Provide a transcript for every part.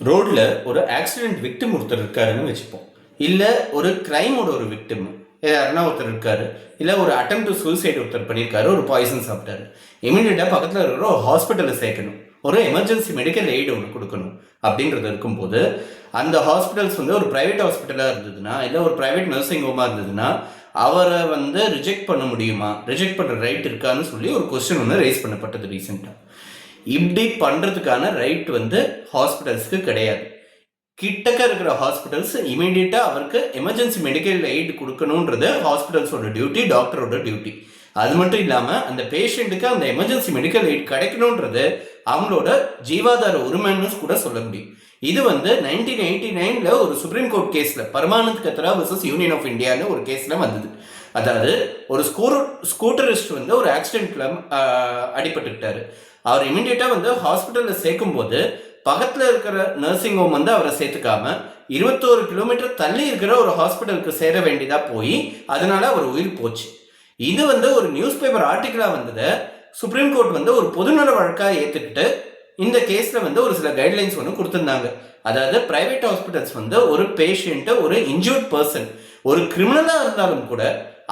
ரோட்ல ஒரு accident victim ஒருத்தர் இருக்காருன்னு வச்சுப்போம். இல்லை ஒரு கிரைமோட ஒரு விக்டிம் யாருன்னா ஒருத்தர் இருக்காரு, இல்லை ஒரு அட்டெம்ப்ட் டு சூசைட் ஒருத்தர் பண்ணியிருக்காரு, ஒரு பாய்சன் சாப்பிட்டாரு. இமீடியட்டாக பக்கத்தில் இருக்கிற ஒரு ஹாஸ்பிட்டலில் சேர்க்கணும், ஒரு எமர்ஜென்சி மெடிக்கல் எய்டு ஒன்று கொடுக்கணும். அப்படின்றது இருக்கும்போது அந்த ஹாஸ்பிட்டல்ஸ் ஒரு ப்ரைவேட் ஹாஸ்பிட்டலாக இருந்ததுன்னா, இல்லை ஒரு ப்ரைவேட் நர்சிங் ஹோமாக இருந்ததுன்னா அவரை ரிஜெக்ட் பண்ண முடியுமா, ரிஜெக்ட் பண்ணுற ரைட் இருக்கான்னு சொல்லி ஒரு கொஸ்டின் ஒன்று ரைஸ் பண்ணப்பட்டது ரீசெண்டாக. இப்படி பண்ணுறதுக்கான ரைட் ஹாஸ்பிட்டல்ஸ்க்கு கிடையாது. கிட்டக்க இருக்கிற ஹாஸ்பிட்டல்ஸ் இமீடியட்டாக அவருக்கு எமர்ஜென்சி மெடிக்கல் எய்டு கொடுக்கணுன்றது ஹாஸ்பிட்டல்ஸோட டியூட்டி, டாக்டரோட டியூட்டி. அது மட்டும் இல்லாமல் அந்த பேஷண்ட்டுக்கு அந்த எமர்ஜென்சி மெடிக்கல் எய்ட் கிடைக்கணுன்றது அவங்களோட ஜீவாதார உரிமைன்னு கூட சொல்ல முடியும். இது 1989 ஒரு சுப்ரீம் கோர்ட் கேஸில் பரமானந்த் கத்ரா வர்சஸ் யூனியன் ஆஃப் இந்தியான்னு ஒரு கேஸில் வந்தது. அதாவது ஒரு ஸ்கூட்டரிஸ்ட் ஒரு ஆக்சிடென்ட்ல அடிபட்டுக்கிட்டாரு. அவர் இமீடியட்டாக ஹாஸ்பிட்டலில் சேர்க்கும் போது பக்கத்தில் இருக்கிற நர்சிங் ஹோம் அவரை சேர்த்துக்காம 21 கிலோமீட்டர் தள்ளி இருக்கிற ஒரு ஹாஸ்பிட்டலுக்கு சேர வேண்டியதா போய் அதனால அவர் உயிர் போச்சு. இது ஒரு நியூஸ் பேப்பர் ஆர்டிகிளா வந்ததை சுப்ரீம் கோர்ட் ஒரு பொதுநல வழக்காக ஏற்றுக்கிட்டு இந்த கேஸில் ஒரு சில கைட்லைன்ஸ் கொடுத்துருந்தாங்க. அதாவது பிரைவேட் ஹாஸ்பிட்டல்ஸ் ஒரு பேஷண்ட்டை, ஒரு இன்ஜூர்ட் பர்சன், ஒரு கிரிமினலாக இருந்தாலும் கூட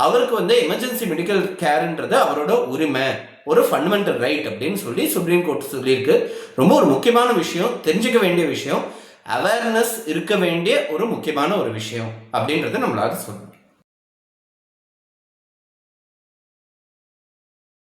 அவருக்கு எமர்ஜென்சி மெடிக்கல் கேர்ன்றது அவரோட உரிமை, ஒரு ஃபண்டமெண்டல் ரைட் அப்படின்னு சொல்லி சுப்ரீம் கோர்ட் சொல்லியிருக்கு. ரொம்ப ஒரு முக்கியமான விஷயம், தெரிஞ்சுக்க வேண்டிய விஷயம், அவேர்னஸ் இருக்க வேண்டிய ஒரு முக்கியமான ஒரு விஷயம் அப்படின்றத நம்மளால சொல்லணும்.